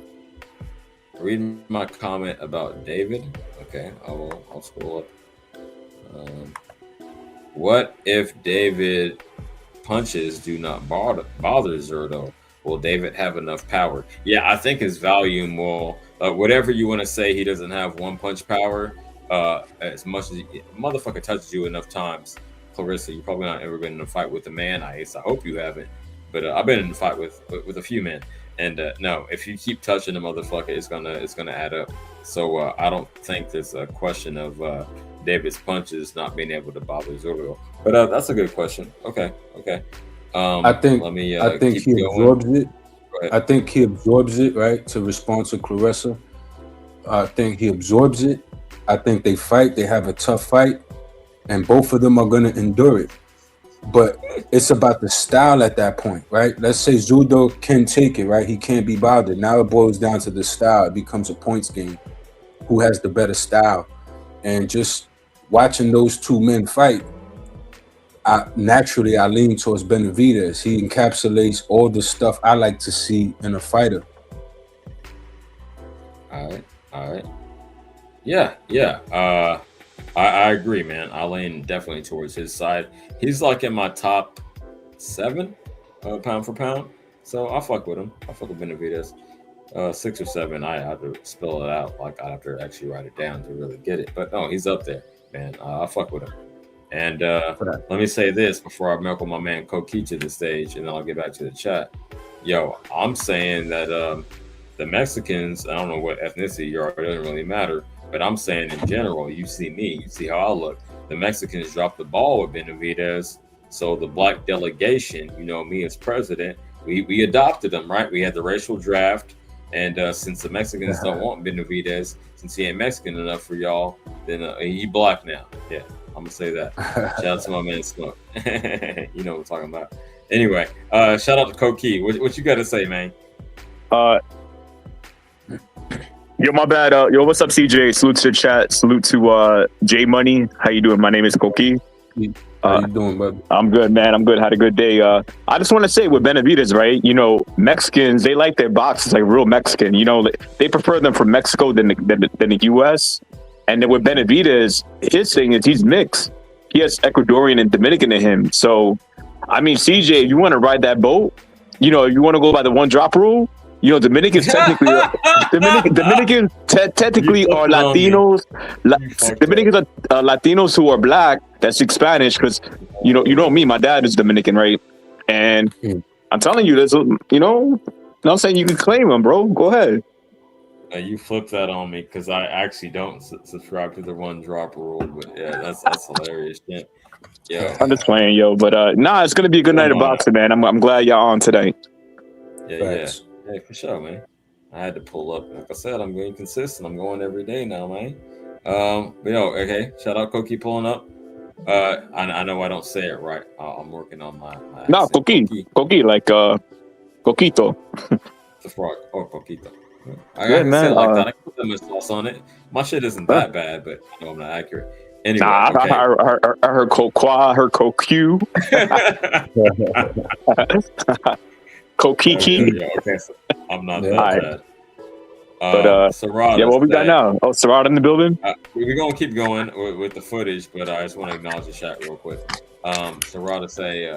my comment about David. Okay, I'll scroll up. What if David punches do not bother Zurdo? Will David have enough power? Yeah, I think his volume will. Whatever you want to say, he doesn't have one punch power. As much as motherfucker touches you enough times, Clarissa, you probably not ever been in a fight with a man. I hope you haven't. But I've been in a fight with a few men. And no, if you keep touching the motherfucker, it's gonna add up. So I don't think there's a question of David's punches not being able to bother Zurdo. But that's a good question. Okay. I think he absorbs it. I think he absorbs it, right, to respond to Clarissa. I think he absorbs it. I think they fight. They have a tough fight, and both of them are gonna endure it. But it's about the style at that point, right? Let's say Zurdo can take it, right? He can't be bothered. Now it boils down to the style. It becomes a points game. Who has the better style? And just watching those two men fight, naturally I lean towards Benevidez. He encapsulates all the stuff I like to see in a fighter. All right. Yeah. I agree, man. I lean definitely towards his side. He's like in my top 7 pound for pound. So I fuck with him. I fuck with Benavidez. 6 or 7, I have to spell it out. Like I have to actually write it down to really get it. But no, he's up there, man. I fuck with him. And let me say this before I welcome my man Koki to the stage, and then I'll get back to the chat. Yo, I'm saying that the Mexicans, I don't know what ethnicity you are, it doesn't really matter. But I'm saying in general, you see me, you see how I look. The Mexicans dropped the ball with Benavidez. So the black delegation, you know, me as president, we adopted them, right? We had the racial draft. And since the Mexicans don't want Benavidez, since he ain't Mexican enough for y'all, then he black now. Yeah, I'm going to say that. Shout out to my man Smoke. You know what we're talking about. Anyway, shout out to Koki. What you got to say, man? Yo, my bad. Yo, what's up, CJ? Salute to the chat. Salute to J Money. How you doing? My name is Koki. How you doing, brother? I'm good, man. I'm good. Had a good day. I just want to say with Benavidez, right? You know, Mexicans, they like their boxers like real Mexican. You know, they prefer them from Mexico than the U.S. And then with Benavidez, his thing is he's mixed. He has Ecuadorian and Dominican in him. So, I mean, CJ, if you want to ride that boat, you know, if you want to go by the one drop rule, you know, Dominicans technically are Latinos. Dominicans are Latinos who are black that speak Spanish because, you know me, my dad is Dominican, right? And I'm telling you, there's, you know, No, I'm saying you can claim them, bro. Go ahead. You flipped that on me because I actually don't subscribe to the one drop rule. But yeah, that's hilarious. Shit. Yeah, I'm just playing, yo. But nah, it's gonna be a good night of boxing, man. I'm glad y'all on tonight. Yeah, for sure, man. I had to pull up. Like I said, I'm being consistent. I'm going every day now, man. But yo, okay. Shout out Koki pulling up. I know I don't say it right. I'm working on my No, accent. Koki, like Coquito. The frog. Oh, Coquito. I Good, can man. say it like that. I can put lemon sauce on it. My shit isn't that bad, but I know I'm not accurate. Anyway, nah, okay. I heard Coqua, I heard Coq. Kokiki. Okay, so I'm not that bad. But Zurdo, yeah, what we got now? Oh, Zurdo in the building. We're gonna keep going with the footage, but I just want to acknowledge the chat real quick. Zurdo say,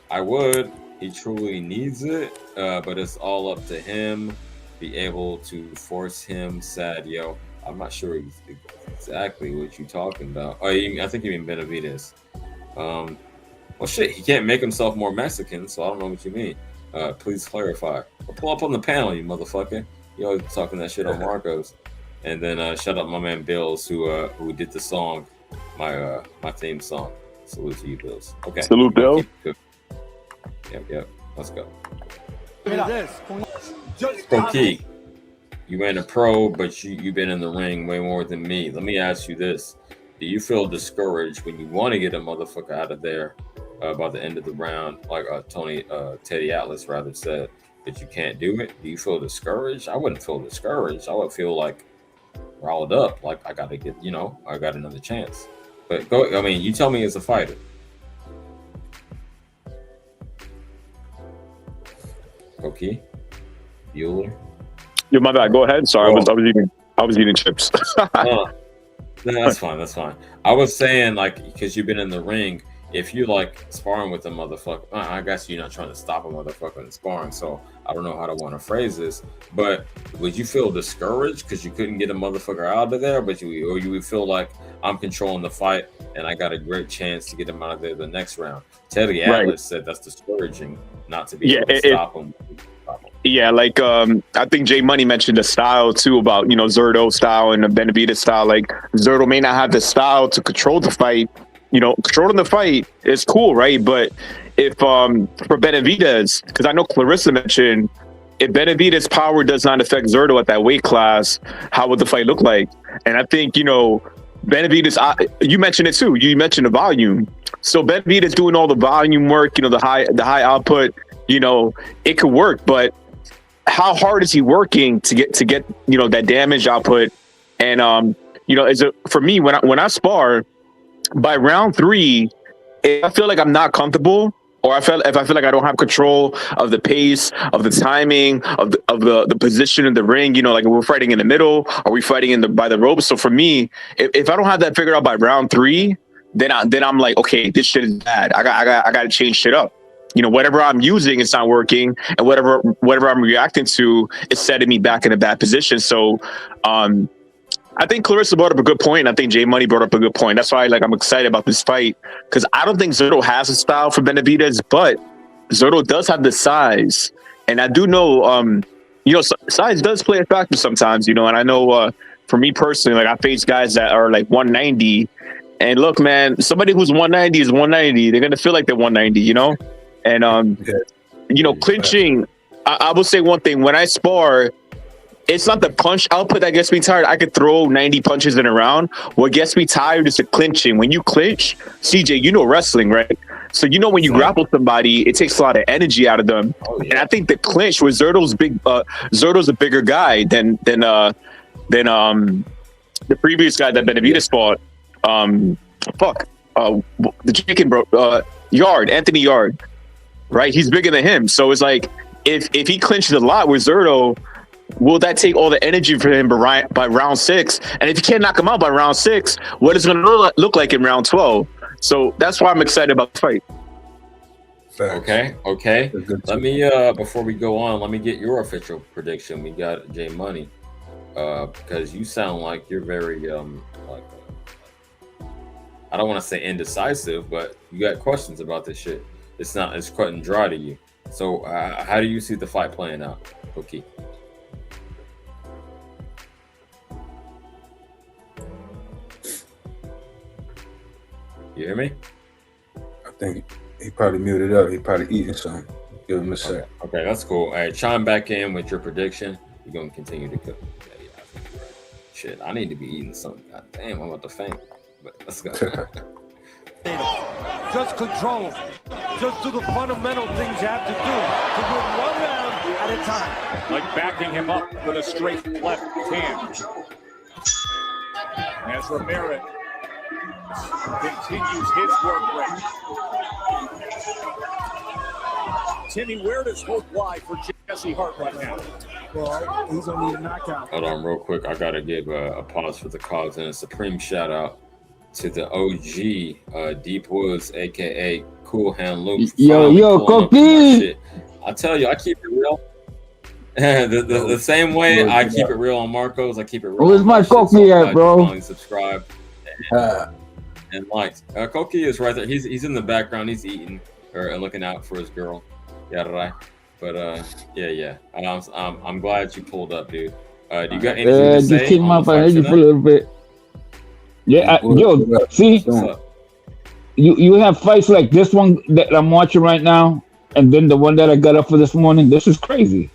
I would. He truly needs it, but it's all up to him. Be able to force him. Sad, yo. I'm not sure exactly what you're talking about. Oh, I think you mean Benavidez. Well, shit, he can't make himself more Mexican, so I don't know what you mean. Please clarify. Or pull up on the panel, you motherfucker. You always talking that shit on Marcos. And then shout out my man Bills who did the song, my theme song. Salute to you, Bills. Okay. Salute, Bill. Yep. Let's go. Okay. You ain't a pro, but you've been in the ring way more than me. Let me ask you this. Do you feel discouraged when you want to get a motherfucker out of there by the end of the round, like Teddy Atlas rather said, but you can't do it? Do you feel discouraged? I wouldn't feel discouraged. I would feel like riled up, like I got to get, I got another chance. But go, I mean, you tell me as a fighter. Okay. Bueller. Yo, my bad. Go ahead. Sorry, I was eating chips. No, that's fine. That's fine. I was saying, like, because you've been in the ring, if you like sparring with a motherfucker, I guess you're not trying to stop a motherfucker in sparring, so I don't know how to want to phrase this. But would you feel discouraged because you couldn't get a motherfucker out of there, or you would feel like I'm controlling the fight and I got a great chance to get him out of there the next round? Teddy Atlas said that's discouraging, not to be able to stop him. Yeah, like I think Jay Money mentioned the style too, about Zurdo style and the Benevidez style. Like Zurdo may not have the style to control the fight. Controlling the fight is cool, right? But if for Benevidez, because I know Clarissa mentioned, if Benevidez power does not affect Zurdo at that weight class, how would the fight look like? And I think Benevidez, you mentioned it too. You mentioned the volume. So Benevidez doing all the volume work, the high output, it could work, but how hard is he working to get that damage output? And is it for me when I spar by round 3, if I feel like I'm not comfortable, or if I feel like I don't have control of the pace, of the timing, of the position in the ring, like we're fighting in the middle, are we fighting by the ropes? So for me, if I don't have that figured out by round 3, then I'm like, okay, this shit is bad. I got to change shit up. Whatever I'm using, it's not working, and whatever I'm reacting to is setting me back in a bad position. So, I think Clarissa brought up a good point, and I think Jay Money brought up a good point. That's why, I'm excited about this fight, because I don't think Zurdo has a style for Benavidez, but Zurdo does have the size, and I do know, size does play a factor sometimes, and I know for me personally, I face guys that are 190, and look, man, somebody who's 190 is 190. They're gonna feel like they're 190, And clinching, I will say one thing: when I spar, it's not the punch output that gets me tired. I could throw 90 punches in a round. What gets me tired is the clinching. When you clinch, CJ, wrestling, right? So when you grapple somebody, it takes a lot of energy out of them. Oh, yeah. And I think the clinch with Zurdo's a bigger guy than the previous guy that Benavidez fought. The chicken bro, Anthony Yard. Right, he's bigger than him, so it's like if he clinches a lot with Zurdo, will that take all the energy for him by round 6? And if you can't knock him out by round 6, what is it going to look like in round 12? So that's why I'm excited about the fight. Okay. Let me before we go on, let me get your official prediction. We got Jay Money, because you sound like you're very I don't want to say indecisive, but you got questions about this shit. It's cut and dry to you. So how do you see the fight playing out, Koki? You hear me? I think he probably muted up. He probably eating something. Give him a sec. Okay, that's cool. All right, chime back in with your prediction. You're gonna continue to cook. Yeah, I think you're right. Shit, I need to be eating something. God damn, I'm about to faint. But let's go. Just control him. Just do the fundamental things you have to do to win one round at a time. Like backing him up with a straight left hand. As Ramirez continues his work rate. Timmy, where does hope lie for Jesse Hart right now? Well, he's gonna need a knockout. Hold on, real quick. I gotta give a pause for the cause and a supreme shout out to the OG Deep Woods, aka Cool Hand Luke. Yo, Koki. I tell you, I keep it real. the same way I keep it real on Marcos, I keep it real. Where's my Koki at, bro? Finally subscribe and likes. Koki is right there. He's in the background. He's eating or looking out for his girl. Yeah, right. But yeah. I'm glad you pulled up, dude. Do you got anything to say? Just came up. I heard you for a little bit. Yeah, yo, see, you have fights like this one that I'm watching right now, and then the one that I got up for this morning. This is crazy.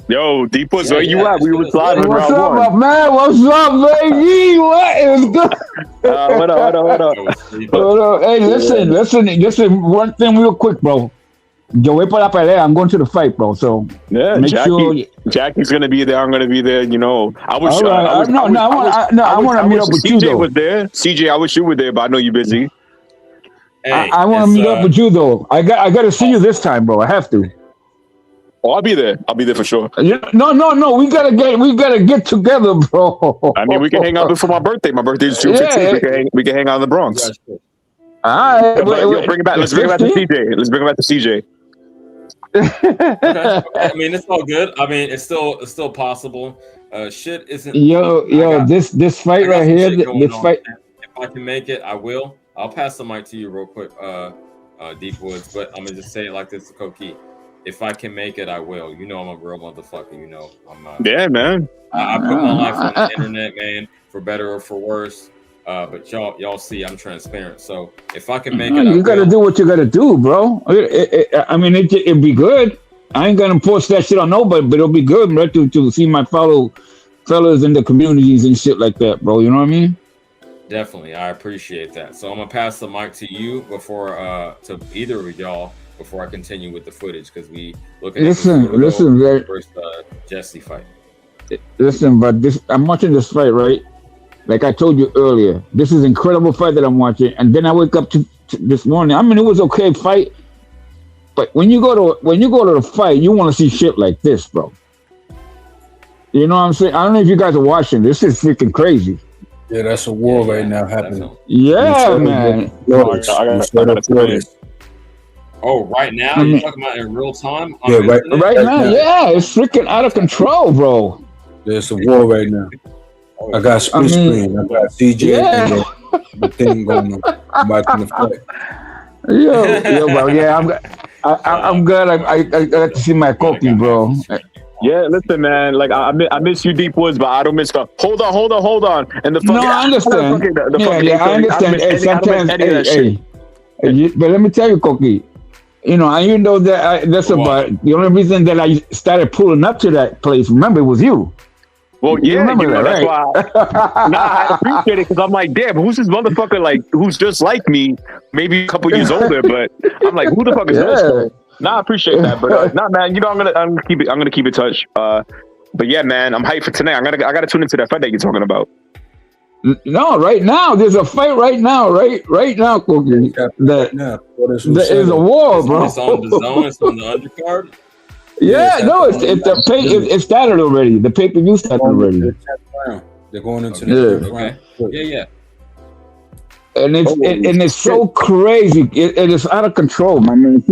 Yo, Deep Woods, where you at? We were sliding What's round up, one. man? What's up, baby? What is good? Hold up. Hold up. Hey, listen. One thing real quick, bro. Yo voy para la pelea. I'm going to the fight, bro. So yeah, Jackie's gonna be there. I'm gonna be there. You know, I want to meet up with you though. CJ was there. CJ, I wish you were there, but I know you're busy. Hey, I want to meet up with you though. I got to see you this time, bro. I have to. Oh, I'll be there. I'll be there for sure. No. We gotta get together, bro. I mean, we can hang out before my birthday. My birthday is June 15th. We can hang out in the Bronx. All right. Bring it back. Let's bring it back to CJ. Okay. I mean, it's all good. I mean, it's still possible. Shit isn't. This fight right here. This fight. If I can make it, I will. I'll pass the mic to you real quick, Deep Woods. But I'm gonna just say it like this to Koki. If I can make it, I will. You know, I'm a real motherfucker. You know, I'm. Yeah, man. I put my life on the internet, man, for better or for worse. But y'all see, I'm transparent. So if I can make it, you gotta do what you gotta do, bro. I mean, it'd be good. I ain't gonna post that shit on nobody, but it'll be good, bro, to see my fellas in the communities and shit like that, bro. You know what I mean? Definitely, I appreciate that. So I'm gonna pass the mic to you before to either of y'all before I continue with the footage because we looking at the first Jesse fight. Listen, but I'm watching this fight, right? Like I told you earlier, this is an incredible fight that I'm watching. And then I wake up to this morning. I mean, it was okay fight, but when you go to the fight, you want to see shit like this, bro. You know what I'm saying? I don't know if you guys are watching. This is freaking crazy. Yeah, that's a war right now happening. Yeah, man. Oh, right now? You're talking about in real time? Yeah, right now. Yeah, it's freaking out of control, bro. There's a war right now. I got split screen. I got CJ and the thing going on. I'm watching the fight. Yo, bro. Yeah, I'm good. I got to see my Koki, bro. Yeah, listen, man. Like I miss you, Deep Woods, but I don't miss stuff. Hold on. And the fucking, I understand. I understand. Hey, sometimes, but let me tell you, Koki. You know that's about the only reason that I started pulling up to that place. Remember, it was you. Well, yeah, that's why. I appreciate it because I'm like, damn, who's this motherfucker? Like, who's just like me? Maybe a couple years older, but I'm like, who the fuck is this? I appreciate that, but man. You know, I'm gonna keep it touch. But yeah, man, I'm hyped for tonight. I gotta tune into that fight that you're talking about. No, right now there's a fight right now, Koki. There is a war, bro. It's on the zone. It's on the undercard. Yeah, no, it started already. The pay-per-view started already. They're going into the round. Yeah. And it's so crazy. It is out of control, man.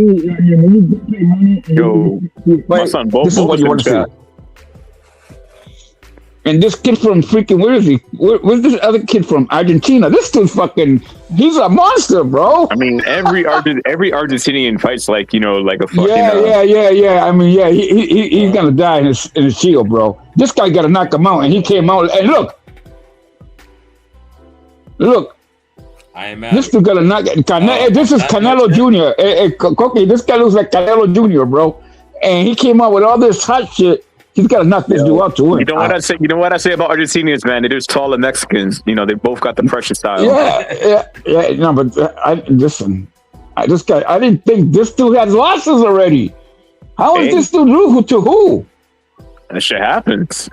Yo, my son, both. This is what you want to see. And this kid from freaking, where is he? Where's this other kid from? Argentina. This dude fucking, he's a monster, bro. I mean, every Argentinian fights like, you know, like a fucking. Yeah. I mean, yeah, he's gonna die in his shield, bro. This guy got to knock him out, and he came out. And look. I ain't mad. This dude got to knock it. This is Canelo Jr. Cookie, this guy looks like Canelo Jr., bro. And he came out with all this hot shit. He's got to knock this dude out to win. You know what I say? You know what I say about Argentinians, man? They're just taller Mexicans. You know, they both got the pressure style. Yeah. No, but listen, this guy. I didn't think this dude has losses already. How is this dude lose to who? That shit happens.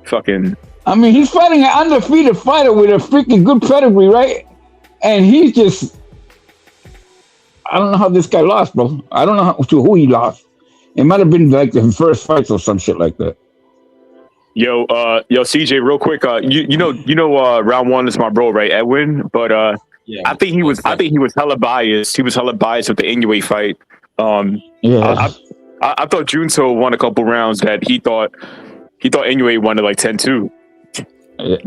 Fucking. I mean, he's fighting an undefeated fighter with a freaking good pedigree, right? And he's just. I don't know how this guy lost, bro. I don't know to who he lost. It might have been like the first fights or some shit like that. Yo, CJ, real quick. You know, round one is my bro, right, Edwin? But yeah, I think he was hella biased. He was hella biased with the Inoue fight. I thought Junto won a couple rounds that he thought Inoue won it like 10-2. He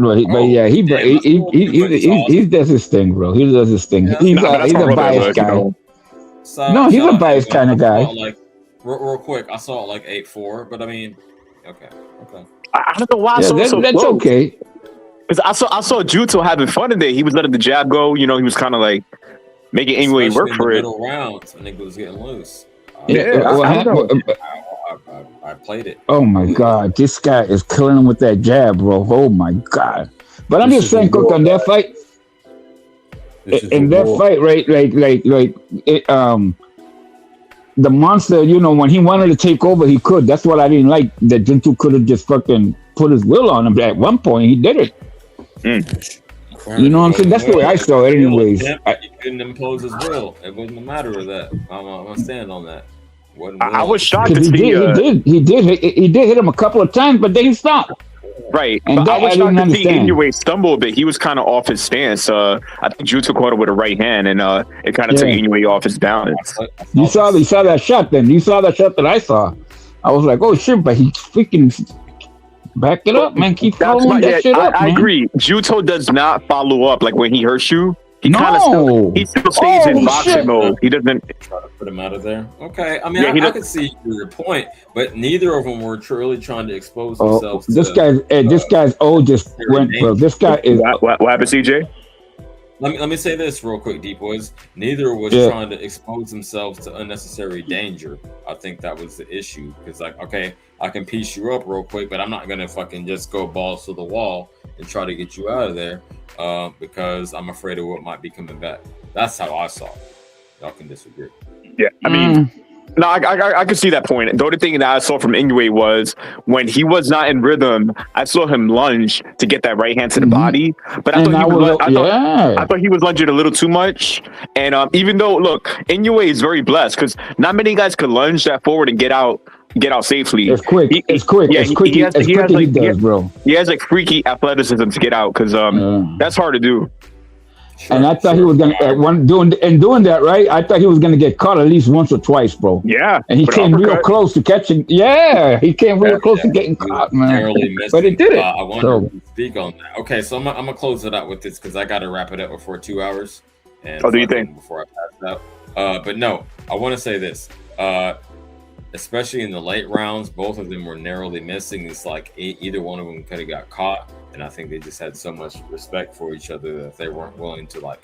does his thing, bro. He does his thing. He's a biased guy. No, he's a biased kind of guy. Real quick, I saw it like 8-4, but I mean, okay. I don't know why I saw it so that's close. Okay. Because I saw Junto having fun in there. He was letting the jab go. You know, he was kind of like making Inoue work for it. Middle rounds, and it was getting loose. I played it. Oh my God, this guy is killing him with that jab, bro. Oh my God. But I'm just saying, Cook, on that fight, right? The monster, you know, when he wanted to take over, he could. That's what I didn't like. That Junto could have just fucking put his will on him. But at one point, he did it. You know what I'm saying? That's the way I saw it, anyways. He couldn't impose his will. It wasn't a matter of that. I'm gonna stand on that. I was shocked to see. He did hit him a couple of times, but then he stopped. Right, but I was shocked to see Inoue stumble a bit. He was kind of off his stance. I think Junto caught him with a right hand, and it kind of took Inoue off his balance. You saw that shot, then. You saw that shot that I saw. I was like, oh shit! But he freaking back it up, man. Keep following that shit up, man. I agree. Junto does not follow up like when he hurts you. He still stays in boxing mode. He doesn't try to put him out of there. Okay, I mean, I can see your point, but neither of them were truly trying to expose themselves. This guy's just went. Well, this guy is. What happened, CJ? Let me say this real quick, Deep Boys. Neither was trying to expose themselves to unnecessary danger. I think that was the issue. Because like, okay, I can piece you up real quick, but I'm not gonna fucking just go balls to the wall and try to get you out of there. Because I'm afraid of what might be coming back. That's how I saw it. Y'all can disagree. Yeah, I mean, no, I could see that point. The only thing that I saw from Inoue was when he was not in rhythm, I saw him lunge to get that right hand to the body. But I thought he was lunging a little too much. And even though, look, Inoue is very blessed because not many guys could lunge that forward and get out safely. It's quick. It's quick. He has like freaky athleticism to get out because that's hard to do. Sure, and I thought he was gonna doing that, right? I thought he was gonna get caught at least once or twice, bro. Yeah, and he came real close to catching. Yeah, he came real close to getting caught, man. But he did it. I wanted to speak on that. Okay, so I'm gonna close it out with this because I got to wrap it up before 2 hours. And do you think? Before I pass out? But no, I want to say this. Especially in the late rounds, both of them were narrowly missing. It's like either one of them could have got caught. And I think they just had so much respect for each other that they weren't willing to like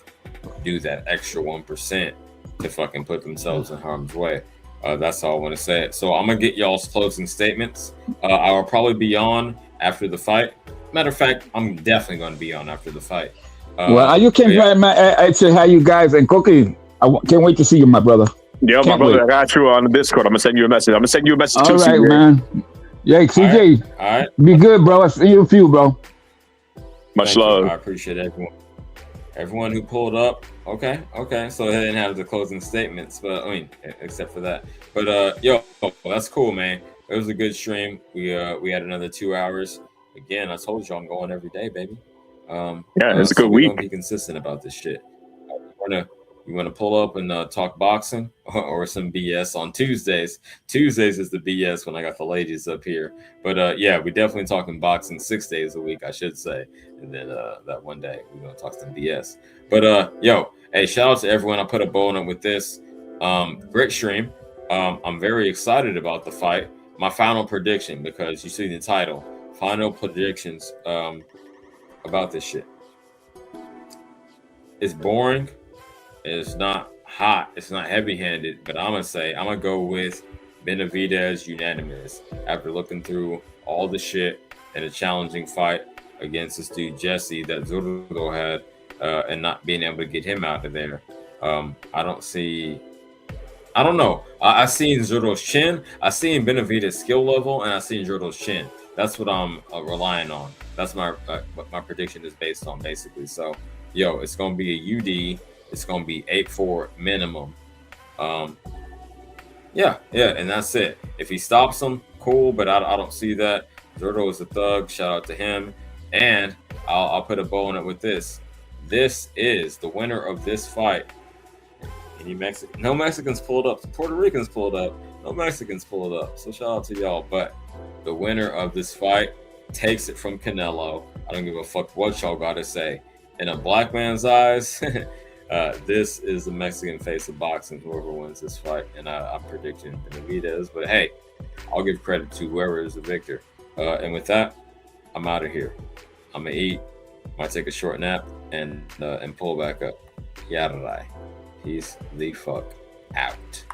do that extra 1% to fucking put themselves in harm's way. That's all I want to say. So I'm gonna get y'all's closing statements. I will probably be on after the fight. Matter of fact, I'm definitely going to be on after the fight. Well, you can't. I'd say hi, you guys, and Cookie. I can't wait to see you, my brother. Yeah, my brother. I got you on the Discord. I'm gonna send you a message. I'm gonna send you a message too. All right, man. Yeah, CJ. All right. Be good, bro. I'll see you in a few, bro. Much love. I appreciate everyone who pulled up. Okay. So they didn't have the closing statements, but I mean, except for that. But yo, that's cool, man. It was a good stream. We had another 2 hours. Again, I told you I'm going every day, baby. Yeah, it's a good week. We're gonna be consistent about this shit. You want to pull up and talk boxing or some BS on Tuesdays. Tuesdays is the BS when I got the ladies up here. But yeah, we definitely talking boxing 6 days a week, I should say. And then that one day we're gonna talk some BS. But yo, hey, shout out to everyone. I put a bow on it with this. Great stream. I'm very excited about the fight. My final prediction, because you see the title, final predictions about this shit. It's boring. It's not hot. It's not heavy-handed. But I'm gonna go with Benevidez unanimous after looking through all the shit and a challenging fight against this dude Jesse that Zurdo had, and not being able to get him out of there. I don't know. I seen Zurdo's chin. I seen Benevidez's skill level, and I seen Zurdo's chin. That's what I'm relying on. That's what my prediction is based on, basically. So, yo, it's gonna be a UD. It's gonna be 8-4 minimum. Yeah, and that's it. If he stops him, cool. But I don't see that. Zurdo is a thug. Shout out to him. And I'll put a bow on it with this. This is the winner of this fight. No Mexicans pulled up. Puerto Ricans pulled up. No Mexicans pulled up. So shout out to y'all. But the winner of this fight takes it from Canelo. I don't give a fuck what y'all got to say. In a black man's eyes, this is the Mexican face of boxing. Whoever wins this fight, and I'm predicting Benavidez. But hey, I'll give credit to whoever is the victor. And with that, I'm out of here. I'm gonna eat. Might take a short nap and pull back up. Yada. He's the fuck out.